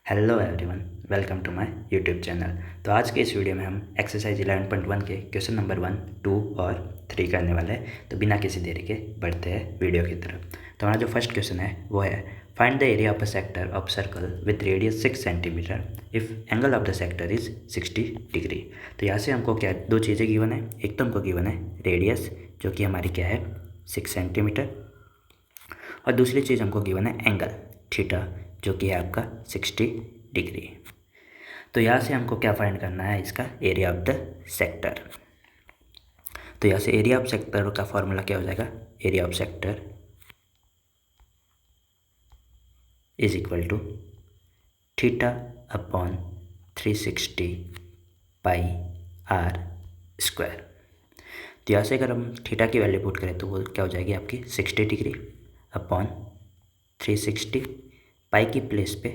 Hello everyone, welcome to my YouTube channel. तो आज के इस वीडियो में हम एक्सरसाइज 11.1 के क्वेश्चन नंबर 1, 2 और 3 करने वाले हैं। तो बिना किसी देरी के बढ़ते हैं वीडियो की तरफ। तो हमारा जो फर्स्ट क्वेश्चन है वो है find the area of a sector of circle with radius 6 centimetre if angle of the sector is 60 degree. तो यहाँ से हमको क्या दो चीज़ें गिवन है। एक तो हमको गिवन है रेडियस जो कि हमारी क्या है 6 सेंटीमीटर, और दूसरी चीज़ हमको गिवन है एंगल थीटा जो कि है आपका 60 डिग्री। तो यहाँ से हमको क्या फाइंड करना है, इसका एरिया ऑफ द सेक्टर। तो यहाँ से एरिया ऑफ सेक्टर का फॉर्मूला क्या हो जाएगा, area of sector is equal to theta upon 360 pi are square. तो यहाँ से अगर हम थीटा की वैल्यू पुट करें तो वो क्या हो जाएगी आपकी 60 डिग्री अपॉन 360, पाई की प्लेस पे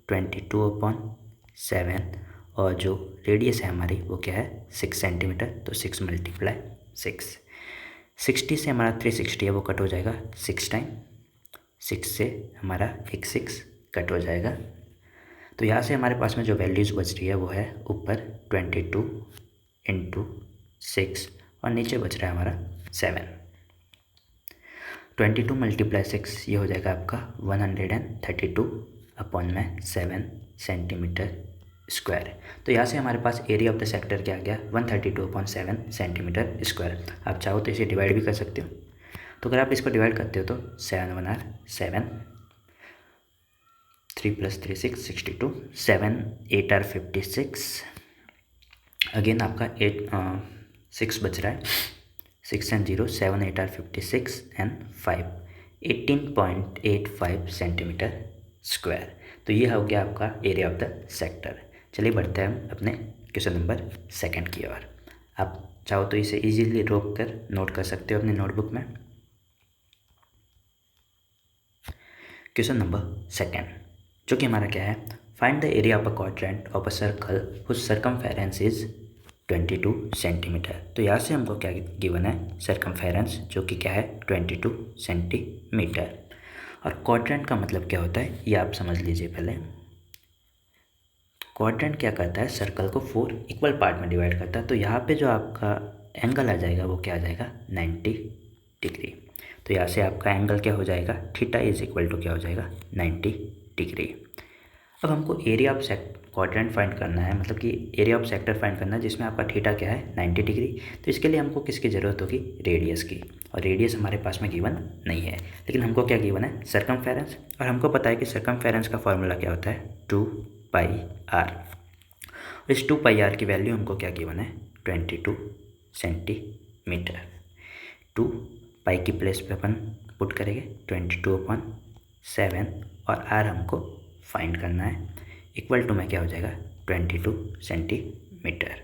22/7, और जो रेडियस है हमारी वो क्या है 6 सेंटीमीटर। तो 6 × 6, 60 से हमारा 360 है वो कट हो जाएगा 6 टाइम, 6 से हमारा एक 6 कट हो जाएगा। तो यहाँ से हमारे पास में जो वैल्यूज़ बच रही है वो है ऊपर 22 × 6 और नीचे बच रहा है हमारा 7। 22 × 6 ये हो जाएगा आपका 132/7 सेंटीमीटर स्क्वायर। तो यहाँ से हमारे पास एरिया ऑफ द सेक्टर क्या आ गया 132/7 सेंटीमीटर स्क्वायर। आप चाहो तो इसे डिवाइड भी कर सकते हो। तो अगर आप इसको डिवाइड करते हो तो 7 1 7, 3 + 3 6 62, 7 8 56, अगेन आपका 6 बच रहा है, 6 and 0 7 8 56 and 5 18.85 सेंटीमीटर स्क्वायर। तो ये हो गया आपका एरिया ऑफ द सेक्टर। चलिए बढ़ते हैं हम अपने क्वेश्चन नंबर 2 की ओर। आप चाहो तो इसे इजीली रोक कर नोट कर सकते हो अपने नोटबुक में। क्वेश्चन नंबर 2 जो कि हमारा क्या है, find the area of a quadrant of a circle whose circumference is 22 centimetre. तो यहाँ से हमको क्या गिवन है, सर्कमफेरेंस जो कि क्या है 22 सेंटीमीटर। और क्वाड्रेंट का मतलब क्या होता है ये आप समझ लीजिए पहले। क्वाड्रेंट क्या करता है, सर्कल को 4 इक्वल पार्ट में डिवाइड करता है। तो यहाँ पे जो आपका एंगल आ जाएगा वो क्या आ जाएगा 90 डिग्री। तो यहाँ से आपका एंगल क्या हो जाएगा, थीटा इज इक्वल टू क्या हो जाएगा 90 डिग्री। अब हमको एरिया ऑफ क्वाड्रेंट फाइंड करना है, मतलब कि एरिया ऑफ सेक्टर फाइंड करना है जिसमें आपका थीटा क्या है 90 डिग्री। तो इसके लिए हमको किसकी ज़रूरत होगी, रेडियस की। और रेडियस हमारे पास में गिवन नहीं है, लेकिन हमको क्या गिवन है सर्कमफेरेंस। और हमको पता है कि सर्कमफेरेंस का फॉर्मूला क्या होता है 2πr। इस 2πr की वैल्यू हमको क्या गिवन है 22 सेंटीमीटर। 2 पाई की प्लेस पे अपन पुट करेंगे 22/7 और आर हमको फाइंड करना है, इक्वल टू में क्या हो जाएगा 22 सेंटीमीटर।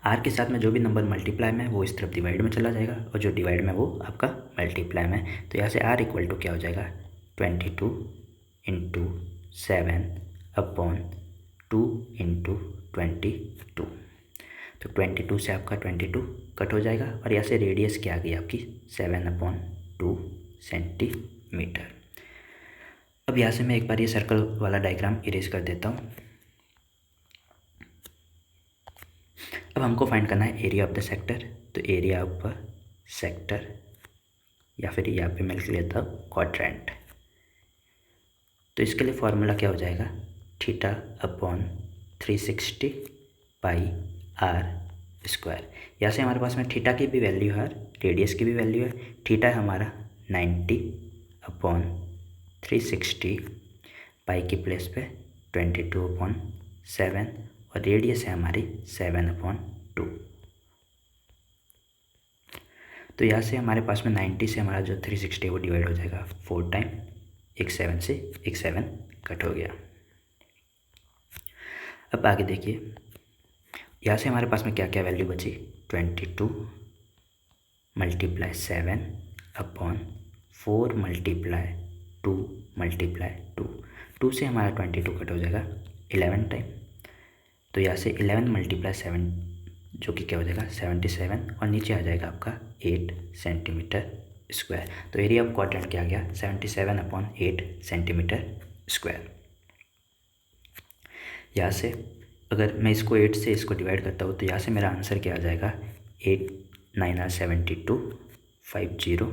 आर के साथ में जो भी नंबर मल्टीप्लाई में है वो इस तरफ डिवाइड में चला जाएगा, और जो डिवाइड में वो आपका मल्टीप्लाई में। तो यहाँ से आर इक्वल टू क्या हो जाएगा 22 × 7/2 × 22। तो 22 से आपका 22 कट हो जाएगा, और यहाँ से रेडियस क्या आ गई आपकी 7/2 सेंटीमीटर। अब यहाँ से मैं एक बार ये सर्कल वाला डायग्राम इरेज कर देता हूँ। अब हमको फाइंड करना है एरिया ऑफ द सेक्टर। तो एरिया ऑफ सेक्टर, या फिर यहाँ पे मैं लिख लेता हूँ क्वाड्रेंट। तो इसके लिए फॉर्मूला क्या हो जाएगा theta upon 360 pi are square. यहाँ से हमारे पास में थीटा की भी वैल्यू है, रेडियस की भी वैल्यू है। थीटा है हमारा 90/360, पाई की प्लेस पे 22/7, और रेडियस है हमारी 7/2। तो यहाँ से हमारे पास में 90 से हमारा जो 360 है वो डिवाइड हो जाएगा 4 टाइम, एक 7 से एक 7 कट हो गया। अब आगे देखिए, यहाँ से हमारे पास में क्या क्या वैल्यू बची 22 × 7/4 × 2 × 2। 2 से हमारा 22 कट हो जाएगा 11 टाइम। तो यहाँ से 11 × 7 जो कि क्या हो जाएगा 77, और नीचे आ जाएगा आपका 8 सेंटीमीटर स्क्वायर। तो एरिया ऑफ क्वाड्रेंट क्या आ गया 77/8 सेंटीमीटर स्क्वायर। यहाँ से अगर मैं इसको 8 से इसको डिवाइड करता हूँ तो यहाँ से मेरा आंसर क्या आ जाएगा, 8 9 आर 72, 50,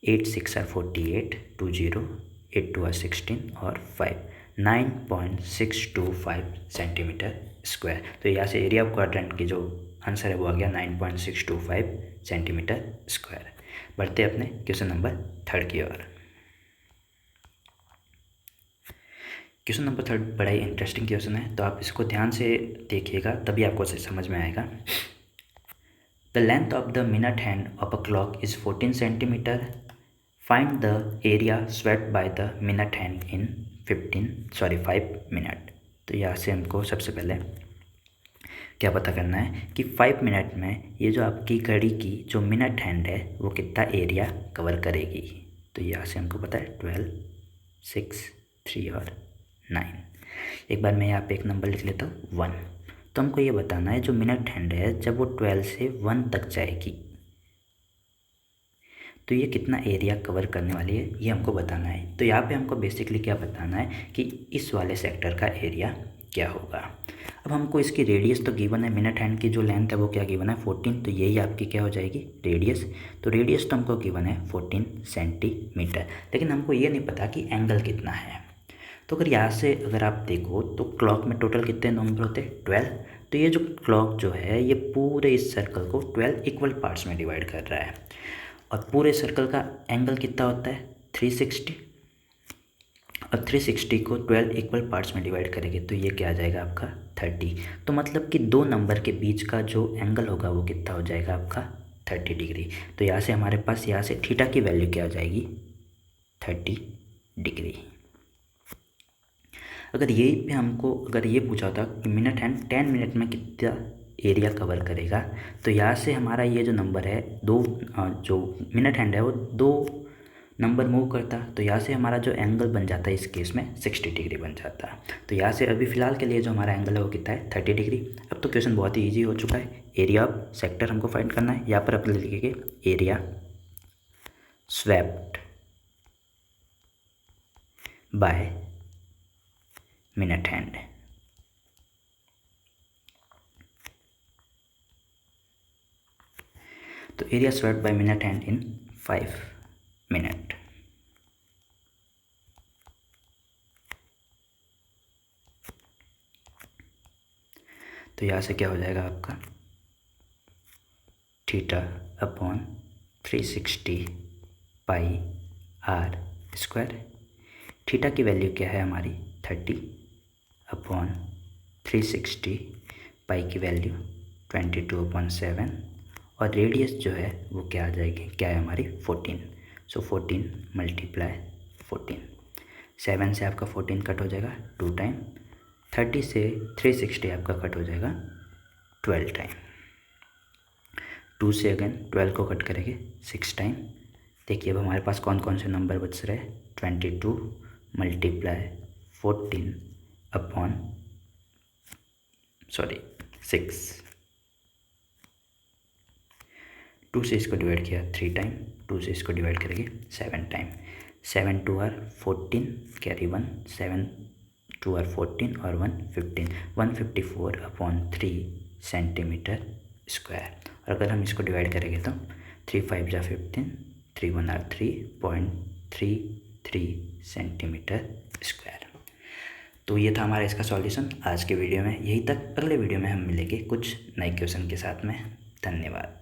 8 6 आर 48, 20, 8 2 आर 16 और 5 9.625 सेंटीमीटर स्क्वायर। तो यहाँ से एरिया ऑफ क्वाड्रेंट की जो आंसर है वो आ गया 9.625 सेंटीमीटर स्क्वायर। बढ़ते अपने क्वेश्चन नंबर 3 की ओर। क्वेश्चन नंबर 3 बड़ा ही इंटरेस्टिंग क्वेश्चन है, तो आप इसको ध्यान से देखिएगा तभी आपको समझ में आएगा। The length of the minute hand of a clock is 14 centimetre. Find the area swept by the minute hand in 5 minute. तो यहाँ से हमको सबसे पहले क्या पता करना है कि 5 मिनट में ये जो आपकी घड़ी की जो मिनट हैंड है वो कितना एरिया कवर करेगी। तो यहाँ से हमको पता है 12, 6, 3 और 9। एक बार मैं यहाँ पे एक नंबर लिख लेता हूँ 1। तो हमको ये बताना है जो मिनट हैंड है जब वो 12 से 1 तक जाएगी तो ये कितना एरिया कवर करने वाली है, ये हमको बताना है। तो यहाँ पे हमको बेसिकली क्या बताना है कि इस वाले सेक्टर का एरिया क्या होगा। अब हमको इसकी रेडियस तो गिवन है, मिनट हैंड की जो लेंथ है वो क्या गिवन है 14, तो यही आपकी क्या हो जाएगी रेडियस। तो रेडियस तो हमको गिवन है 14 सेंटीमीटर, लेकिन हमको ये नहीं पता कि एंगल कितना है। तो अगर यहाँ से अगर आप देखो तो क्लॉक में टोटल कितने नंबर होते हैं 12। तो ये जो क्लॉक जो है ये पूरे इस सर्कल को 12 इक्वल पार्ट्स में डिवाइड कर रहा है और पूरे सर्कल का एंगल कितना होता है 360 और 360 को 12 इक्वल पार्ट्स में डिवाइड करेंगे तो ये क्या आ जाएगा आपका 30। तो मतलब कि दो नंबर के बीच का जो एंगल होगा वो कितना हो जाएगा आपका 30 डिग्री। तो यहाँ से हमारे पास यहाँ से थीटा की वैल्यू क्या आ जाएगी 30 डिग्री। अगर यही पे हमको अगर ये पूछा होता कि मिनट हैंड 10 मिनट में कितना एरिया कवर करेगा, तो यहाँ से हमारा ये जो नंबर है जो मिनट हैंड है वो 2 नंबर मूव करता, तो यहाँ से हमारा जो एंगल बन जाता है इस केस में 60 डिग्री बन जाता। तो यहाँ से अभी फ़िलहाल के लिए जो हमारा एंगल है वो कितना है 30 डिग्री। अब तो क्वेश्चन बहुत ही ईजी हो चुका है। एरिया ऑफ सेक्टर हमको फाइंड करना है। यहाँ पर आप लिखेंगे area swept by minute hand. तो area swept by minute hand in 5 minute. तो यहाँ से क्या हो जाएगा आपका theta upon 360 pi are square. Theta की वैल्यू क्या है हमारी 30 अपॉन 360 पाई की वैल्यू 22/7 और रेडियस जो है वो क्या आ जाएगी, क्या है हमारी 14। सो 14 मल्टीप्लाई 14, 7 से आपका 14 कट हो जाएगा 2 टाइम, 30 से 360 आपका कट हो जाएगा 12 टाइम, 2 से अगेन 12 को कट करेंगे 6 टाइम। देखिए अब हमारे पास कौन कौन से नंबर बच रहे हैं 22 मल्टीप्लाई 14 अपॉन 6, 2 से इसको डिवाइड किया 3 टाइम, 2 से इसको डिवाइड करेंगे 7 टाइम, 7 2 आर 14 कैरी 1, 7 2 आर 14 और 1 15, 154 अपॉन 3 सेंटीमीटर स्क्वायर। और अगर हम इसको डिवाइड करेंगे तो 3 5 जा 15, 3 1 आर 3.33 सेंटीमीटर स्क्वायर। तो ये था हमारा इसका सॉल्यूशन आज के वीडियो में। यही तक, अगले वीडियो में हम मिलेंगे कुछ नए क्वेश्चन के साथ में। धन्यवाद।